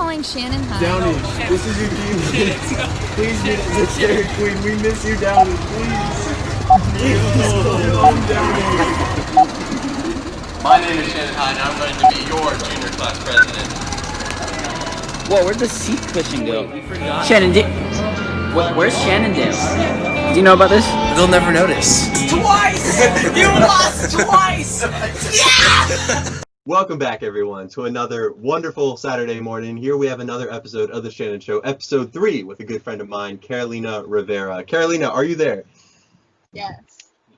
calling Shanon high. Downey, this is your team. Please meet the Cherry Queen. We miss you, Downey. Please. Home, Downey. My name is Shanon High, and I'm going to be your junior class president. Whoa, where'd the seat cushion go? Shannon, where's Shannondale? Do you know about this? They'll never notice. Twice! You lost twice! Yeah! Welcome back, everyone, to another wonderful Saturday morning. Here we have another episode of The Shanon Show, episode 3, with a good friend of mine, Carolina Rivera. Carolina, are you there? Yes.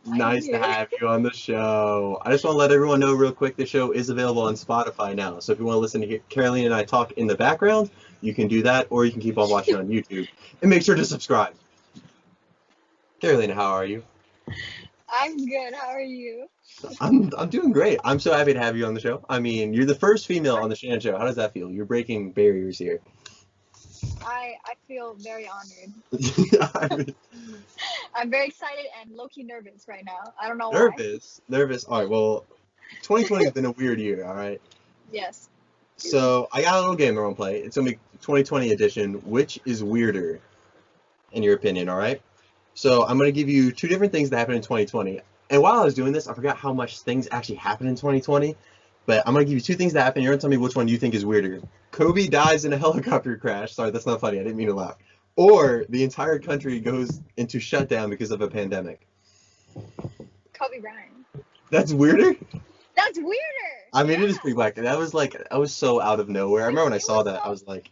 Nice to have you on the show. I just want to let everyone know real quick, the show is available on Spotify now. So if you want to listen to Carolina and I talk in the background, you can do that, or you can keep on watching on YouTube. And make sure to subscribe. Carolina, how are you? I'm good. How are you? I'm doing great. I'm so happy to have you on the show. I mean, you're the first female on the Shanon Show. How does that feel? You're breaking barriers here. I feel very honored. I mean, I'm very excited and low-key nervous right now. I don't know why. Nervous. All right, well, 2020 has been a weird year, all right? Yes. So I got a little game I want to play. It's going to be 2020 edition. Which is weirder, in your opinion, all right? So I'm going to give you two different things that happened in 2020. And while I was doing this, I forgot how much things actually happened in 2020. But I'm going to give you two things that happened. You're going to tell me which one you think is weirder. Kobe dies in a helicopter crash. Sorry, that's not funny. I didn't mean to laugh. Or the entire country goes into shutdown because of a pandemic. Kobe Bryant. That's weirder? That's weirder! I mean, it is pretty black. That was so out of nowhere. I remember when I saw that, I was like...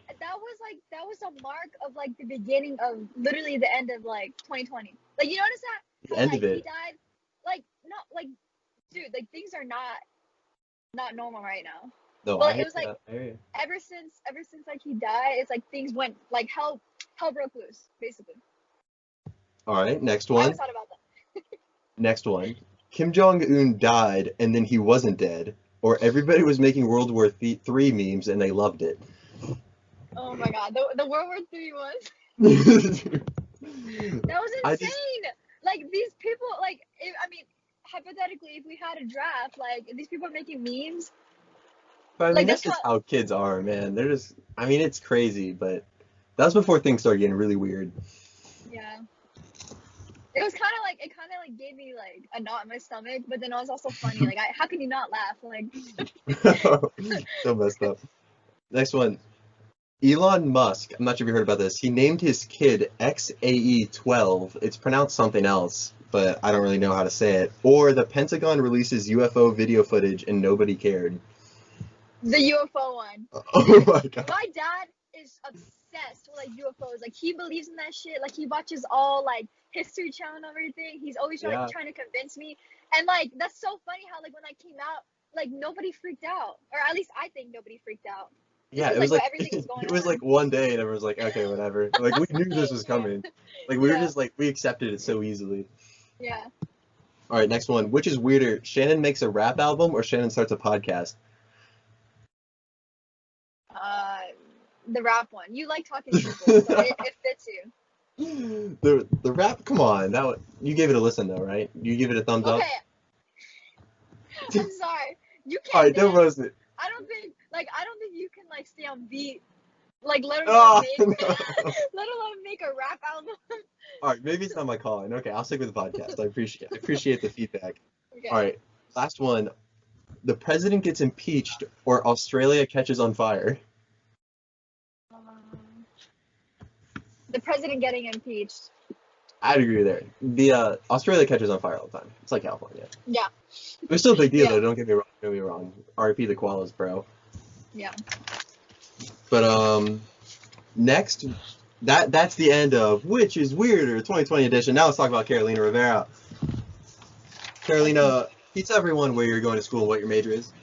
That was a mark of, like, the beginning of, literally the end of, like, 2020. Like, you notice that? The end of it. He died, like, not, like, dude, like, things are not normal right now. No, but it was like ever since like he died, it's like things went like hell broke loose, basically. All right, next I one. always thought about that. Next one. Kim Jong-un died and then he wasn't dead, or everybody was making World War III memes and they loved it. Oh my god, the World War III was that was insane. Like these people, like I mean, hypothetically, if we had a draft, like these people are making memes. But I mean, like, that's just how kids are, man. They're just, I mean, it's crazy, but that was before things started getting really weird. Yeah. It was kind of like gave me like a knot in my stomach, but then it was also funny. Like, how can you not laugh? Like, so messed up. Next one. Elon Musk, I'm not sure if you heard about this. He named his kid XAE12. It's pronounced something else, but I don't really know how to say it. Or the Pentagon releases UFO video footage and nobody cared. The UFO one. Oh my god. My dad is obsessed with like UFOs. Like he believes in that shit. Like he watches all like History Channel and everything. He's always trying to convince me. And like that's so funny how like when I came out, like nobody freaked out. Or at least I think nobody freaked out. Yeah, it was like it was like one day and everyone was like, okay, whatever. Like we knew this was coming. Like we were just like we accepted it so easily. Yeah. All right, next one. Which is weirder, Shanon makes a rap album or Shanon starts a podcast? The rap one. You like talking to people, so it fits you. The rap, come on. You gave it a listen though, right? You give it a thumbs up? Okay. I'm sorry. You can't. Alright, don't roast it. I don't think you can like stay on beat. Like let alone make a rap album. Alright, maybe it's not my calling. Okay, I'll stick with the podcast. I appreciate the feedback. Okay. Alright, last one. The president gets impeached or Australia catches on fire. The president getting impeached. I'd agree there. The Australia catches on fire all the time. It's like California. Yeah. It's still a big deal though. Don't get me wrong. R.I.P. the koalas, bro. Yeah. But next, that's the end of Which is Weirder 2020 edition. Now let's talk about Carolina Rivera. Carolina, tell everyone where you're going to school and what your major is.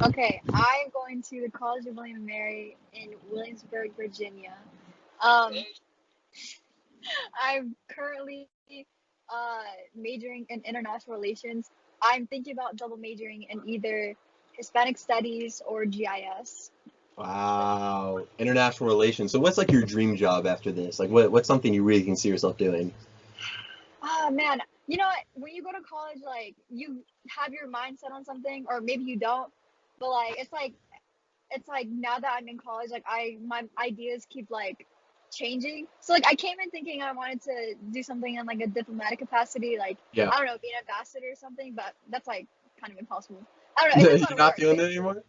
Okay, I'm going to the College of William and Mary in Williamsburg, Virginia. I'm currently majoring in international relations. I'm thinking about double majoring in either Hispanic studies or GIS. Wow, international relations. So what's like your dream job after this? Like what's something you really can see yourself doing? Oh man, you know what? When you go to college, like you have your mindset on something, or maybe you don't. But like it's like it's like now that I'm in college, like my ideas keep like changing. So like I came in thinking I wanted to do something in like a diplomatic capacity, like Yeah. I don't know, be an ambassador or something, but that's like kind of impossible. I don't know. It's just You're not not work. feeling it anymore?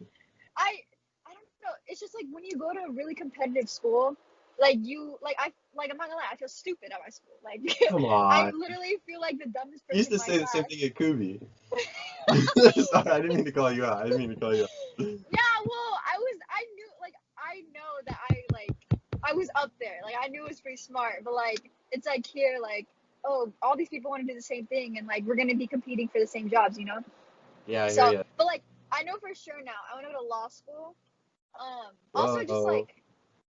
I don't know. It's just like when you go to a really competitive school, like you I'm not gonna lie, I feel stupid at my school. Like Come I on. literally feel like the dumbest You used person to in my say the same class. thing at Kubi. Sorry, I didn't mean to call you out. I didn't mean to call you out. Yeah, well, I know that I was up there. Like I knew it was pretty smart, but like it's like here, like, oh, all these people want to do the same thing and like we're gonna be competing for the same jobs, you know? Yeah, I hear So you. but like I know for sure now I wanna go to law school. Also just Whoa. like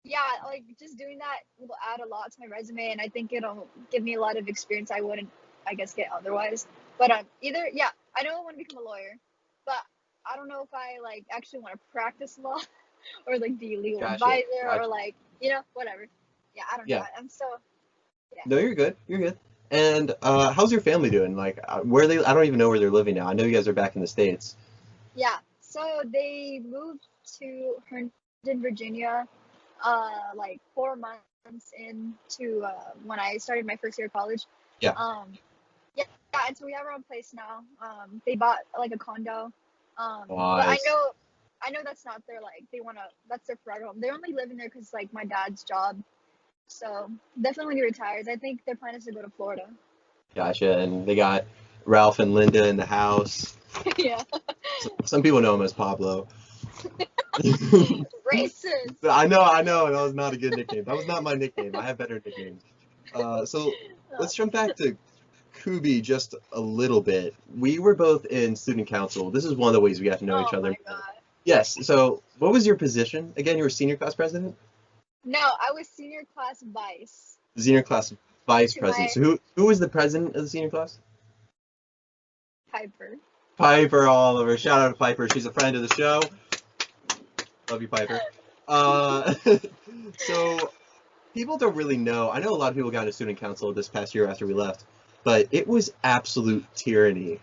yeah, like just doing that will add a lot to my resume and I think it'll give me a lot of experience I wouldn't I guess get otherwise. But either yeah, I know I want to become a lawyer, but I don't know if I like actually want to practice law or like be a legal Gotcha. advisor or like whatever. Yeah, I don't know. Yeah. I'm so yeah. No, you're good. You're good. And how's your family doing? Like, where they? I don't even know where they're living now. I know you guys are back in the States. Yeah. So they moved to Herndon, Virginia, like 4 months into when I started my first year of college. Yeah. Yeah, and so we have our own place now. They bought like a condo. But Nice. I know that's not their like that's their forever home. They're only living there because like my dad's job. So definitely when he retires, I think their plan is to go to Florida. Gotcha. And they got Ralph and Linda in the house. Yeah. Some people know him as Pablo. Racist. I know. That was not a good nickname. That was not my nickname. I have better nicknames. So let's jump back to Kubi just a little bit. We were both in student council. This is one of the ways we got to know each Oh other. my God. Yes. So what was your position? Again, you were senior class president? No, I was senior class vice. Senior class vice To president. my So who was the president of the senior class? Piper. Piper Oliver. Shout out to Piper. She's a friend of the show. Love you, Piper. So people don't really know. I know a lot of people got into student council this past year after we left, but it was absolute tyranny.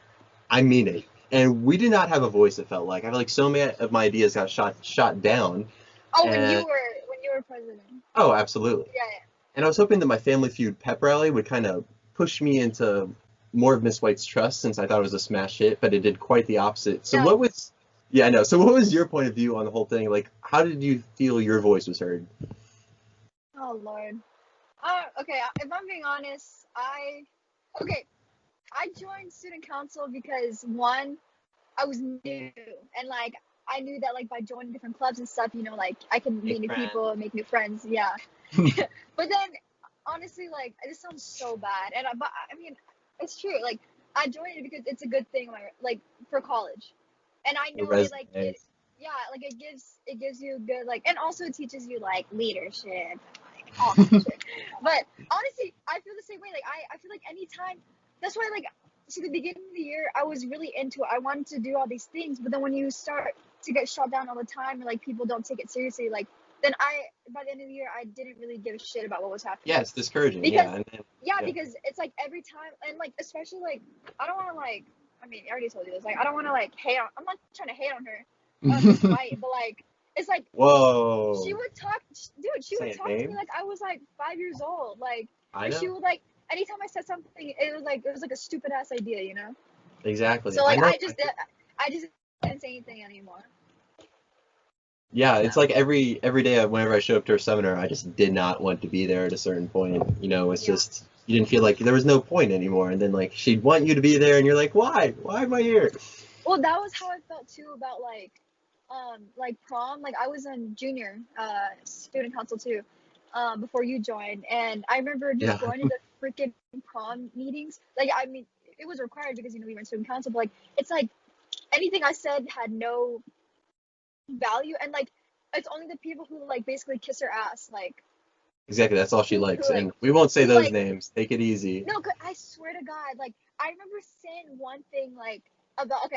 I mean it. And we did not have a voice, it felt like. I feel like so many of my ideas got shot down. Oh, And when you were president. oh, absolutely. Yeah. And I was hoping that my Family Feud pep rally would kind of push me into more of Miss White's trust since I thought it was a smash hit, but it did quite the opposite. So No. what was, yeah, I know. So what was your point of view on the whole thing? Like, how did you feel your voice was heard? Oh Lord. Okay. If I'm being honest, I joined student council because one, I was new and like I knew that like by joining different clubs and stuff, like I can meet new people and make new friends. Yeah. But then honestly, like this sounds so bad, but I mean, it's true. Like I joined it because it's a good thing, like for college, and I know it like it, yeah, like it gives you good like, and also it teaches you like leadership and like all that shit. But honestly, I feel the same way. Like I feel like anytime, that's why like to the beginning of the year I was really into it. I wanted to do all these things, but then when you start to get shot down all the time, or like people don't take it seriously, like then by the end of the year I didn't really give a shit about what was happening. Yeah, it's discouraging. Because Yeah. because it's like every time, and like especially like I don't want to like, I mean I already told you this, like I don't want to like hate on, I'm not trying to hate on her, Miss White, but like it's like Whoa. she would talk, dude, she would talk to me like I was like 5 years old, like I know. she would like anytime I said something, it was like a stupid ass idea, Exactly. So like I just didn't say anything anymore. Yeah, it's like every day whenever I show up to her seminar, I just did not want to be there at a certain point. It's just, you didn't feel like there was no point anymore. And then like she'd want you to be there and you're like, why? Why am I here? Well, that was how I felt too about like prom. Like I was in junior student council too, before you joined, and I remember just going to the freaking prom meetings. Like I mean, it was required because we were in student council, but like it's like anything I said had no value, and like it's only the people who like basically kiss her ass, like exactly, that's all she likes, like, and we won't say those like, names. Take it easy. No, I swear to God, like I remember saying one thing like about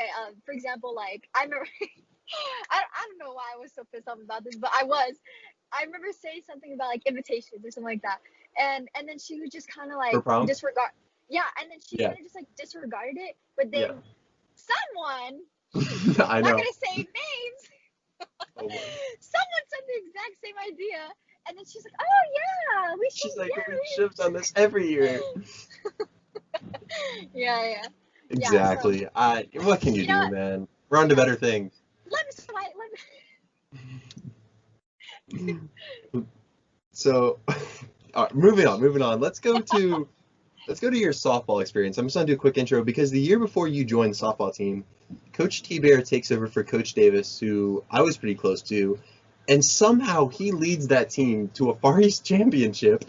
for example, like I remember I don't know why I was so pissed off about this, but I remember saying something about like invitations or something like that, and then she would just kind of like disregard, and then she kind of just like disregarded it, but then someone, I know. I'm not gonna say names, Oh boy. Someone said the exact same idea, and then she's like, "Oh yeah, we should." She's like, Yeah, we should have done this every year. yeah. So Exactly. What can you you know do, what? man? We're on to better things. Let me slide. So, moving on. Let's go to your softball experience. I'm just gonna do a quick intro because the year before you joined the softball team, Coach Thibert takes over for Coach Davis, who I was pretty close to, and somehow he leads that team to a Far East championship,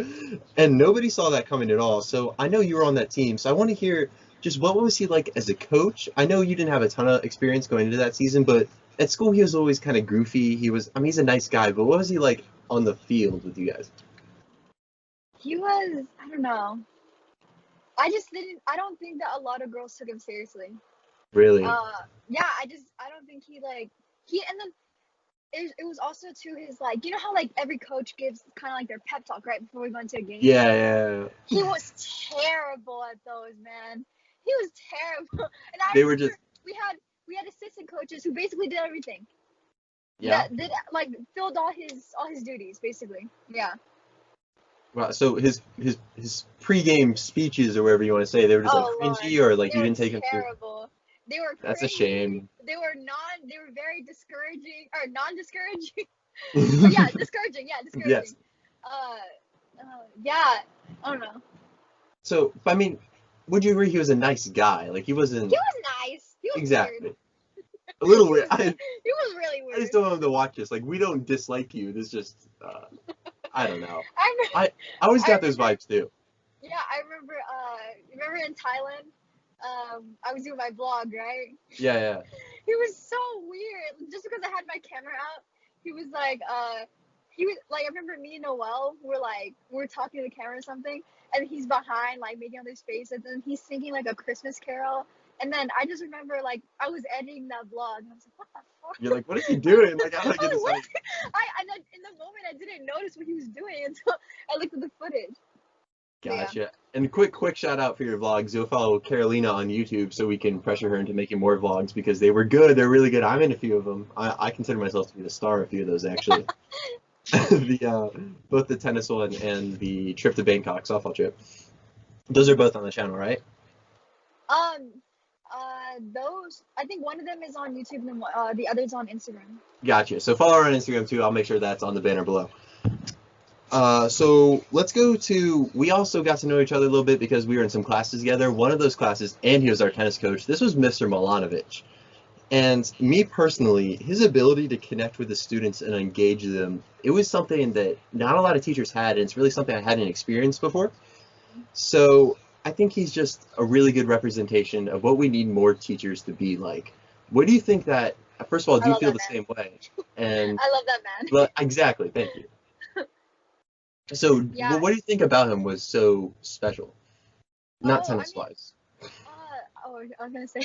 and nobody saw that coming at all. So I know you were on that team, so I want to hear just what was he like as a coach? I know you didn't have a ton of experience going into that season, but at school he was always kind of goofy. He's a nice guy, but what was he like on the field with you guys? He was. I don't know. I don't think that a lot of girls took him seriously. Really? Yeah. I don't think and then it was also to his like, you know how like every coach gives kind of like their pep talk right before we go into a game. Yeah. He was terrible at those, man. He was terrible. And I They were remember just we had assistant coaches who basically did everything. yeah. That did like filled all his duties basically. Yeah. Wow. So his pregame speeches or whatever you want to say, they were just like Oh cringy Lord, or like they you were didn't take him terrible. They were That's a cringy. shame. They were very discouraging or non-discouraging. Or yeah, discouraging. Yeah, discouraging. Yes. Yeah. I don't know. So, I mean, would you agree he was a nice guy? Like he wasn't He was nice. He was exactly weird. a little weird. He was really I weird. just don't want him to watch this. Like we don't dislike you. This just I don't know. I always got those vibes too. Yeah, I remember. Remember in Thailand, I was doing my vlog, right? Yeah. He was so weird. Just because I had my camera out, he was like, he was like, I remember me and Noel we're talking to the camera or something, and he's behind like making all this face, and then he's singing like a Christmas carol. And then I just remember like I was editing that vlog, and I was like, what the fuck? You're like, what is he doing? Like, how do I get this? What? In the moment I didn't notice what he was doing until I looked at the footage. Gotcha. Yeah. And quick shout out for your vlogs. Go follow Carolina on YouTube so we can pressure her into making more vlogs because they were good. They're really good. I'm in a few of them. I consider myself to be the star of a few of those actually. Both the tennis one and the trip to Bangkok softball trip. Those are both on the channel, right? Those I think one of them is on YouTube and the other's on Instagram. Gotcha. So follow her on Instagram too. I'll make sure that's on the banner below. So let's go to, we also got to know each other a little bit because we were in some classes together. One of those classes, and he was our tennis coach. This was Mr. Milanovich. And me personally, his ability to connect with the students and engage them, it was something that not a lot of teachers had, and it's really something I hadn't experienced before. So I think he's just a really good representation of what we need more teachers to be like. What do you think that, first of all, do you feel the same way? And I love that man. well, exactly, thank you. So, Yeah. what do you think about him was so special? Not tennis-wise. I was gonna say.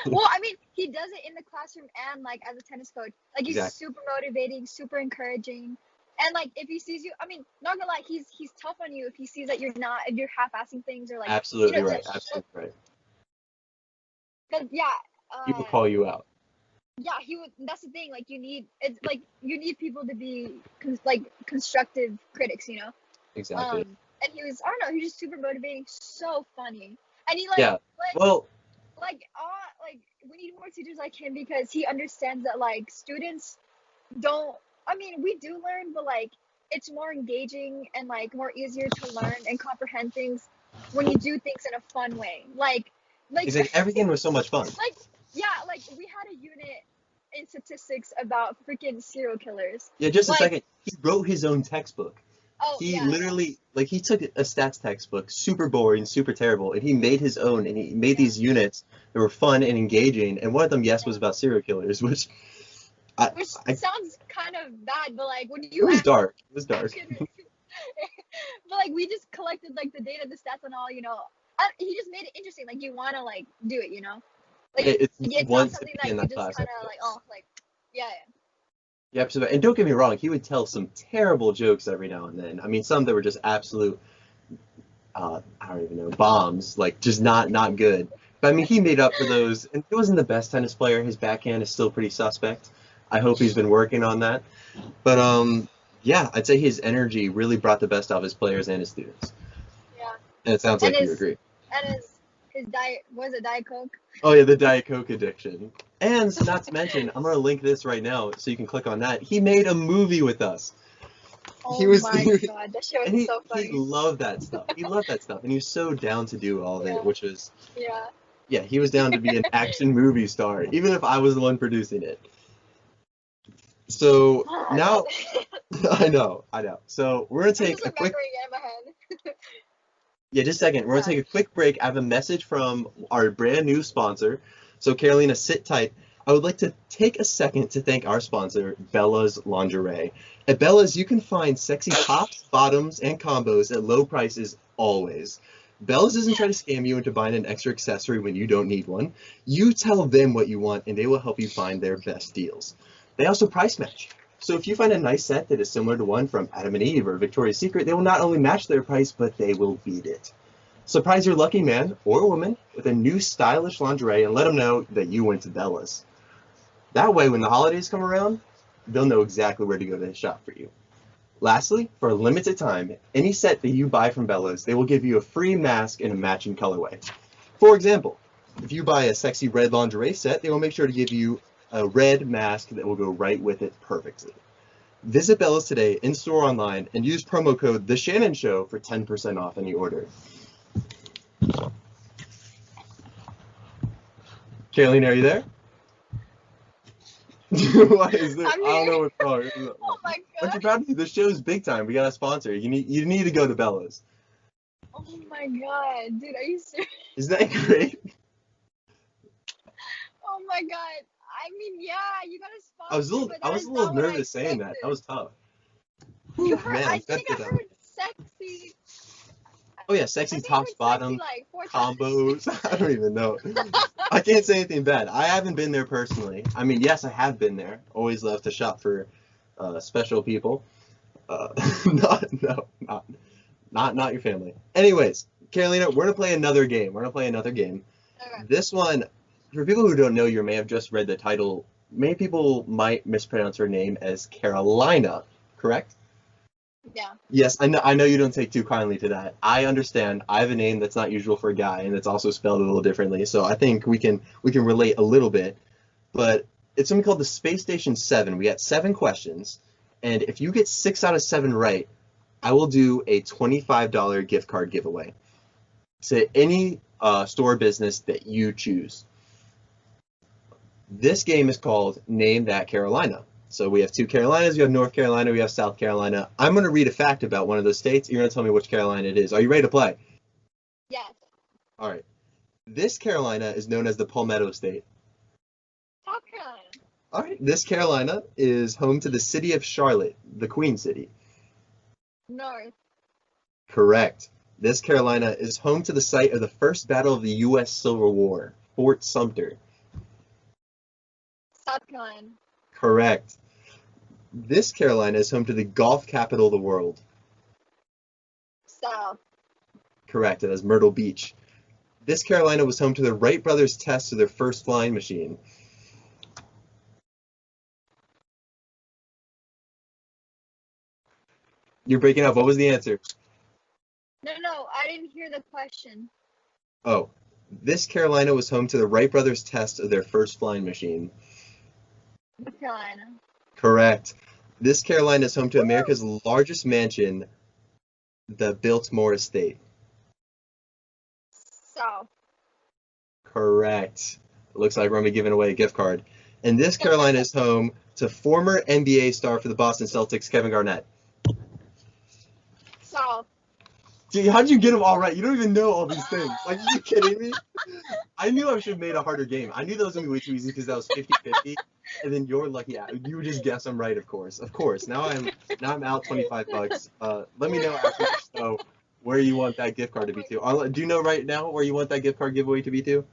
Well, I mean, he does it in the classroom and like as a tennis coach. Like he's Exactly. super motivating, super encouraging, and like if he sees you, I mean, not gonna lie, he's tough on you if he sees that if you're half-assing things or like. Absolutely right. just- Absolutely right. Cause yeah. He will call you out. Yeah, he would. That's the thing. Like you need people to be constructive critics, you know. Exactly. And he was, I don't know, he was just super motivating, so funny, and he like Yeah. Well, we need more teachers like him because he understands that like students don't. I mean, we do learn, but like it's more engaging and like more easier to learn and comprehend things when you do things in a fun way. Like he's like, everything was so much fun. Yeah, like we had a unit in statistics about freaking serial killers. Yeah, just a like- second. He wrote his own textbook. Oh, He yeah. literally, like, he took a stats textbook, super boring, super terrible, and he made his own, and he made these units that were fun and engaging, and one of them, yes, was about serial killers, which Sounds kind of bad, but like when you it was act- dark. It was dark. but like we just collected like the data, the stats, and all. You know, he just made it interesting. Like you want to like do it. You know, like It's not once something to that be in you that just class. kind of like yeah. Yeah, absolutely. And don't get me wrong, he would tell some terrible jokes every now and then. I mean, some that were just absolute, I don't even know, bombs, like just not good. But I mean, he made up for those, and he wasn't the best tennis player. His backhand is still pretty suspect. I hope he's been working on that. But yeah, I'd say his energy really brought the best out of his players and his students. Yeah. And it sounds And like you his- agree. And his diet was it Diet Coke? Oh yeah, the Diet Coke addiction. And not to mention, I'm gonna link this right now so you can click on that. He made a movie with us. Oh He was- my god, that shit And was he, so he funny. loved that stuff. He loved that stuff. And he was so down to do all of Yeah. it, which was, Yeah. yeah, he was down to be an action movie star, even if I was the one producing it. So now, I know. So we're gonna I'm take just a quick, remembering it in my head. yeah, just a second. We're gonna take a quick break. I have a message from our brand new sponsor. So Carolina, sit tight. I would like to take a second to thank our sponsor, Bella's Lingerie. At Bella's, you can find sexy tops, bottoms, and combos at low prices always. Bella's doesn't try to scam you into buying an extra accessory when you don't need one. You tell them what you want, and they will help you find their best deals. They also price match. So if you find a nice set that is similar to one from Adam and Eve or Victoria's Secret, they will not only match their price, but they will beat it. Surprise your lucky man or woman with a new stylish lingerie and let them know that you went to Bella's. That way, when the holidays come around, they'll know exactly where to go to shop for you. Lastly, for a limited time, any set that you buy from Bella's, they will give you a free mask in a matching colorway. For example, if you buy a sexy red lingerie set, they will make sure to give you a red mask that will go right with it perfectly. Visit Bella's today, in-store, online, and use promo code The Shanon Show for 10% off any order. Carolina, are you there? What is this? I'm I don't know here. what's wrong. Oh my Aren't you god. proud of me? This show is big time. We got a sponsor. You need to go to Bella's. Oh my god, dude, are you serious? Isn't that great? Oh my god. I mean, yeah, you got a sponsor. I was a little but that is not what I nervous saying that. That expected. was tough. You Whew, heard, man, I think I that. heard sexy. Oh yeah, I sexy think I tops, heard bottoms, sexy like 4 times. combos. I don't even know. I can't say anything bad. I haven't been there personally. I mean, yes, I have been there. Always love to shop for special people. Not your family. Anyways, Carolina, we're gonna play another game. Okay. This one, for people who don't know, you may have just read the title. Many people might mispronounce her name as Carolina, correct? Yeah. Yes, I know you don't take too kindly to that. I understand. I have a name that's not usual for a guy, and it's also spelled a little differently. So I think we can relate a little bit. But it's something called the Space Station 7. We got 7 questions, and if you get 6 out of 7 right, I will do a $25 gift card giveaway to any store business that you choose. This game is called Name That Carolina. So we have 2 Carolinas, we have North Carolina, we have South Carolina. I'm going to read a fact about one of those states. You're going to tell me which Carolina it is. Are you ready to play? Yes. All right. This Carolina is known as the Palmetto State. South Carolina. All right. This Carolina is home to the city of Charlotte, the Queen City. North. Correct. This Carolina is home to the site of the first battle of the U.S. Civil War, Fort Sumter. South Carolina. Correct. This Carolina is home to the golf capital of the world. South. Correct. It has Myrtle Beach. This Carolina was home to the Wright brothers' test of their first flying machine. You're breaking up. What was the answer? No, I didn't hear the question. Oh, this Carolina was home to the Wright brothers' test of their first flying machine. North Carolina. Correct. This Carolina is home to America's largest mansion, the Biltmore Estate. South. Correct. It looks like we're going to be giving away a gift card. And this Carolina is home to former NBA star for the Boston Celtics, Kevin Garnett. South. Dude, how'd you get them all right? You don't even know all these things. Like, are you kidding me? I knew I should have made a harder game. I knew that was going to be way too easy because that was 50-50. And then you're lucky. You just guess I'm right, of course. Of course. Now I'm out $25. Let me know after the show where you want that gift card to be to. Do you know right now where you want that gift card giveaway to be to?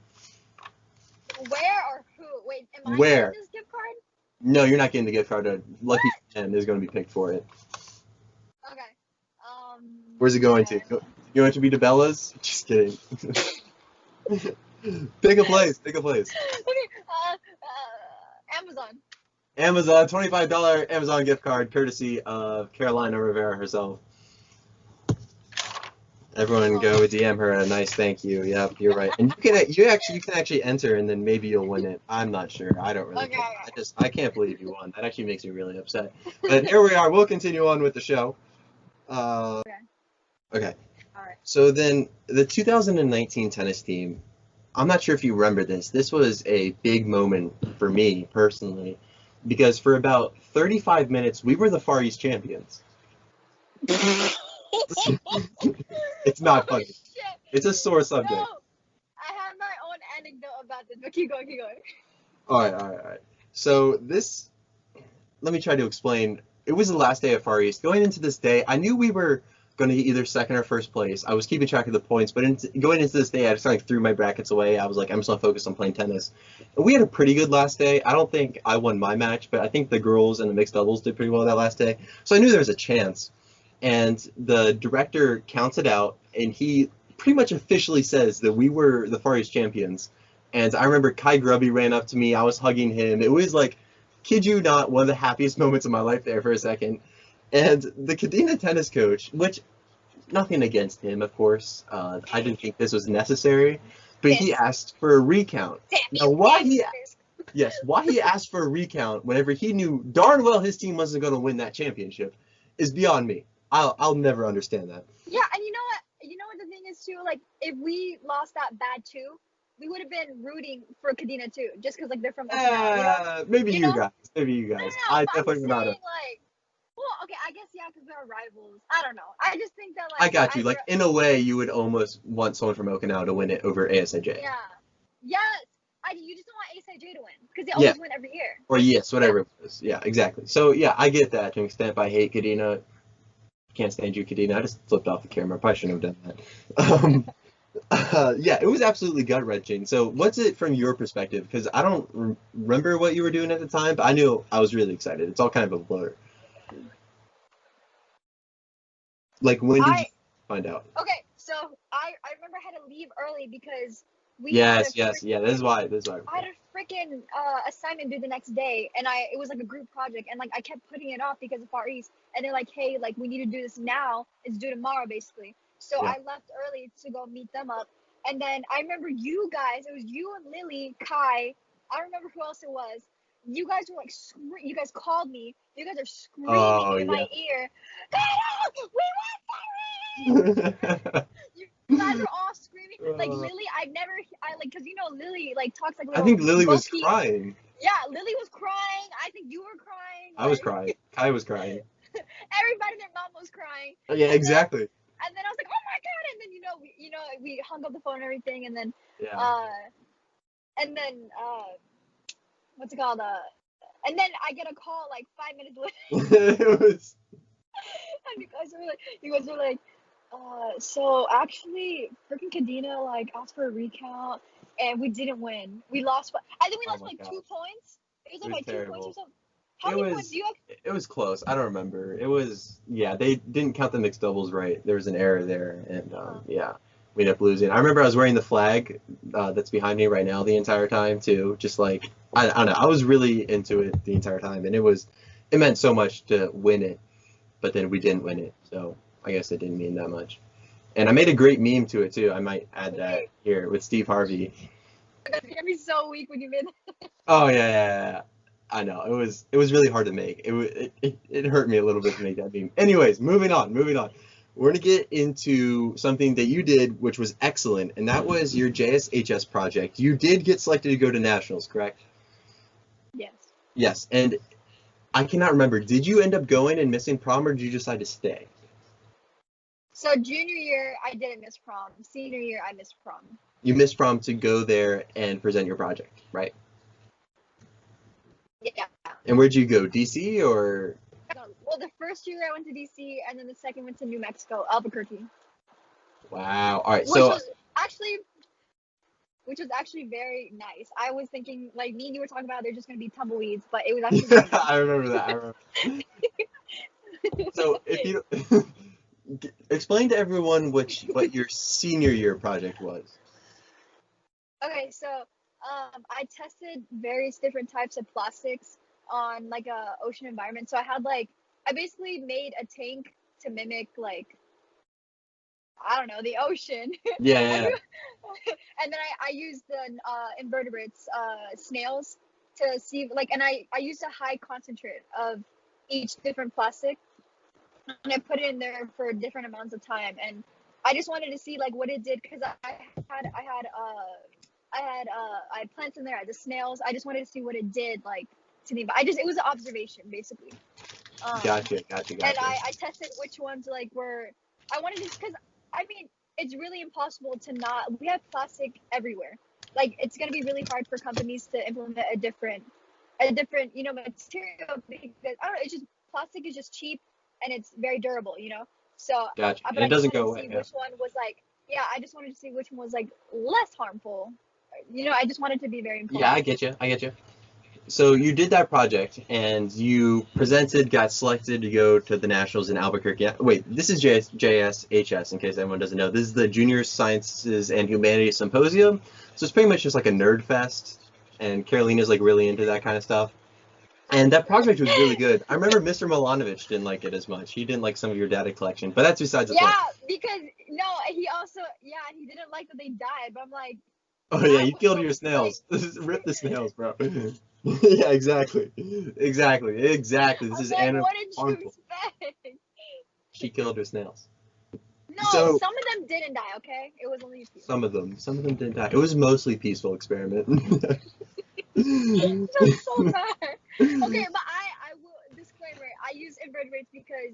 Where or who? Wait, am I Where? getting this gift card? No, you're not getting the gift card. Lucky 10 is going to be picked for it. Okay. Where's it going to? You want it to be to Bella's? Just kidding. Pick a place. Okay. Amazon. Amazon, $25 Amazon gift card, courtesy of Carolina Rivera herself. Everyone go DM her a nice thank you. Yep, you're right. And you can actually enter and then maybe you'll win it. I'm not sure. I don't really care. I can't believe you won. That actually makes me really upset. But here we are. We'll continue on with the show. Okay. All right. So then the 2019 tennis team, I'm not sure if you remember this. This was a big moment for me personally because for about 35 minutes we were the Far East champions. It's not funny. Shit. It's a sore subject. No, I have my own anecdote about this, but keep going. All right. So let me try to explain. It was the last day of Far East. Going into this day, I knew we were going to get either second or first place. I was keeping track of the points, but going into this day, I just kind of threw my brackets away. I was like, I'm just going to focus on playing tennis. And we had a pretty good last day. I don't think I won my match, but I think the girls and the mixed doubles did pretty well that last day. So I knew there was a chance. And the director counts it out, and he pretty much officially says that we were the Far East champions. And I remember Kai Grubby ran up to me. I was hugging him. It was like, kid you not, one of the happiest moments of my life there for a second. And the Kadena tennis coach, which, nothing against him, of course. I didn't think this was necessary, but he asked for a recount. Now, why he asked for a recount whenever he knew darn well his team wasn't going to win that championship is beyond me. I'll never understand that. Yeah, and you know what? You know what the thing is too? Like, if we lost that bad too, we would have been rooting for Kadena too, just because like they're from Okinawa. You know? Maybe You you know? guys. Maybe you guys. No, I but I'm definitely not. saying, like, well, okay, I guess yeah, because they're rivals. I don't know. I just think that like I got you. Like in a way, you would almost want someone from Okinawa to win it over ASIJ. Yeah. Yes. You just don't want ASIJ to win because they always win every year. Or yes, whatever it was. Yeah, exactly. So yeah, I get that to an extent. I hate Kadena. Can't stand you, Kadena. I just flipped off the camera. Probably shouldn't have done that. Yeah, it was absolutely gut-wrenching. So what's it from your perspective? Because I don't remember what you were doing at the time, but I knew I was really excited. It's all kind of a blur. Like, when did you find out? Okay, so I remember I had to leave early because we Yes, this is why. I had a freaking assignment due the next day, and it was like a group project, and like I kept putting it off because of Far East, and they're like, hey, like we need to do this now. It's due tomorrow, basically. So I left early to go meet them up, and then I remember you guys. It was you and Lily, Kai. I don't remember who else it was. You guys were like, you guys called me. You guys are screaming in my ear, we won Far East! You guys are all screaming. Like Lily, because you know Lily like talks like. I think Lily was crying. Yeah, Lily was crying. I think you were crying. I was crying. Kai was crying. Everybody and their mom was crying. Yeah, exactly. And then I was like, oh my god! And then we hung up the phone and everything, and then what's it called? And then I get a call like 5 minutes later. It was. And you guys were like, so actually, freaking Kadena like asked for a recount, and we didn't win. We lost. I think we lost by like 2 points. It was like by 2 points or something. How many points do you have? It was close. I don't remember. It was they didn't count the mixed doubles right. There was an error there, and we ended up losing. I remember I was wearing the flag that's behind me right now the entire time too. Just like I don't know. I was really into it the entire time, and it meant so much to win it, but then we didn't win it. So I guess it didn't mean that much. And I made a great meme to it too. I might add that here with Steve Harvey. It's gonna be so weak when you made that. Oh yeah. I know it was really hard to make. It hurt me a little bit to make that meme. Anyways, moving on. We're gonna get into something that you did, which was excellent, and that was your JSHS project. You did get selected to go to nationals, correct? Yes. Yes, and I cannot remember. Did you end up going and missing prom, or did you decide to stay? So junior year, I didn't miss prom. Senior year, I missed prom. You missed prom to go there and present your project, right? Yeah. And where'd you go? DC or? Well, the first year I went to DC, and then the second went to New Mexico, Albuquerque. Wow. All right. Which was actually very nice. I was thinking, like me and you were talking about, there's just gonna be tumbleweeds, but it was actually. Very nice. I remember that. So if you explain to everyone what your senior year project was. Okay, so I tested various different types of plastics on like a ocean environment. So I had like I basically made a tank to mimic like I don't know the ocean. Yeah, I yeah, drew, and then I used the invertebrates, snails, to see like, and I used a high concentrate of each different plastic, and I put it in there for different amounts of time, and I just wanted to see like what it did because I had plants in there, I had the snails. I just wanted to see what it did like to me, but it was an observation basically. Gotcha. And I tested which ones like were I wanted to because I mean it's really impossible to not. We have plastic everywhere. Like it's gonna be really hard for companies to implement a different material because I don't know. It's just plastic is just cheap and it's very durable. So Gotcha. but And it I just doesn't wanted go to see away. which one was like I just wanted to see which one was like less harmful. I just wanted to be very impartial. Yeah, I get you. So you did that project, and you presented, got selected to go to the Nationals in Albuquerque. Wait, this is JSHS, in case anyone doesn't know. This is the Junior Sciences and Humanities Symposium. So it's pretty much just like a nerd fest, and Carolina's like really into that kind of stuff. And that project was really good. I remember Mr. Milanovich didn't like it as much. He didn't like some of your data collection, but that's besides the point. Because he didn't like that they died, but I'm like, Oh yeah, you killed your snails. Rip the snails, bro. Yeah, exactly. This is like, what did you harmful. expect? She killed her snails. No, So- some of them didn't die. Okay, it was only a few. Some of them didn't die. It was mostly peaceful experiment. That's so bad. Okay, but I will disclaimer. I use invertebrates because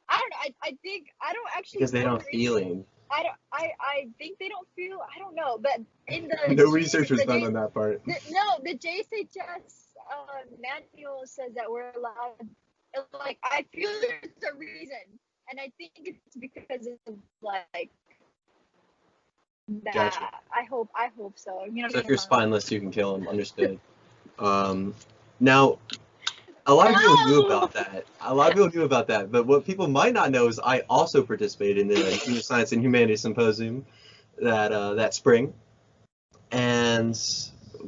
I don't know. I think I don't actually Because they know don't the reason. feeling. I think they don't feel. I don't know, but in the No research was done on that part. the JSHS manual says that we're allowed. Like I feel there's a reason, and I think it's because of like that. Gotcha. I hope so. So if you're spineless, you can kill them. Understood. Now, a lot of people knew about that. But what people might not know is I also participated in the Junior Science and Humanities Symposium that spring, and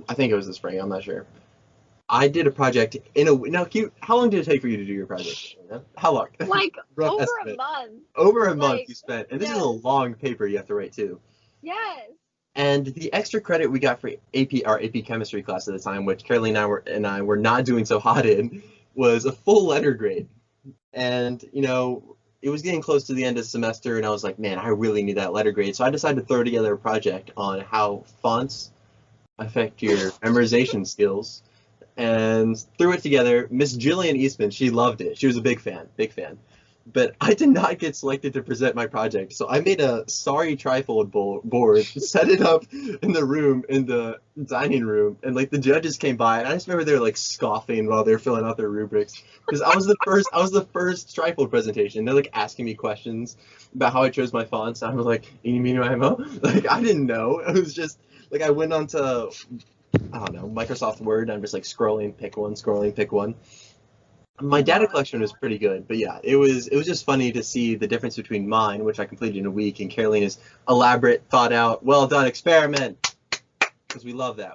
I think it was the spring. I'm not sure. I did a project how long did it take for you to do your project? How long? Like Rough over estimate. a month. Over a month Like, you spent, and this is yes. a long paper you have to write too. Yes. And the extra credit we got for our AP chemistry class at the time, which Carolina and I were not doing so hot in, was a full letter grade. And it was getting close to the end of the semester, and I was like, man, I really need that letter grade. So I decided to throw together a project on how fonts affect your memorization skills. And threw it together. Miss Jillian Eastman, she loved it. She was a big fan. But I did not get selected to present my project, so I made a sorry trifold board, set it up in the dining room, and like the judges came by, and I just remember they were like scoffing while they were filling out their rubrics because I was the first trifold presentation. They're like asking me questions about how I chose my fonts, and I was like, "Eeny, meeny, miny, moe." Like I didn't know. It was just like I went on to Microsoft Word. I'm just like scrolling, pick one. My data collection was pretty good, but yeah, it was just funny to see the difference between mine, which I completed in a week, and Carolina's elaborate, thought out, well done experiment. Because we love that.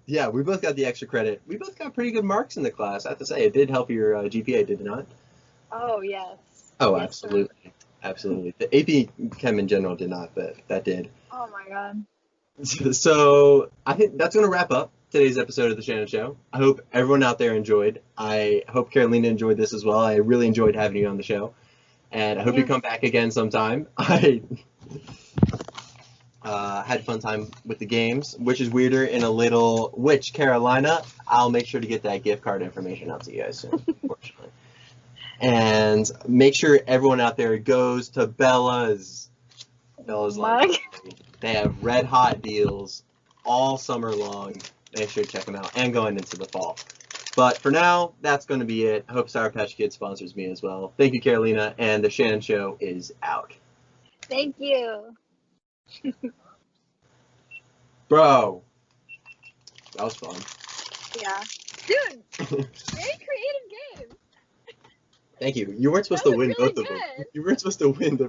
Yeah, we both got the extra credit. We both got pretty good marks in the class. I have to say, it did help your GPA, did it not? Oh yes. Oh, Yes, absolutely, sir. absolutely. The AP Chem in general did not, but that did. Oh my god. So I think that's going to wrap up today's episode of The Shanon Show. I hope everyone out there enjoyed. I hope Carolina enjoyed this as well. I really enjoyed having you on the show. And I hope you come back again sometime. I had a fun time with the games, which is weirder in a little... Which, Carolina, I'll make sure to get that gift card information out to you guys soon, unfortunately. And make sure everyone out there goes to Bella's. Bella's Lunch. They have red hot deals all summer long. Make sure to check them out, and going into the fall. But for now, that's going to be it. I hope Sour Patch Kids sponsors me as well. Thank you, Carolina, and The Shanon Show is out. Thank you. Bro, that was fun. Yeah. Dude, very creative game. Thank you. You weren't supposed That to was win really both of them. good. You weren't supposed to win the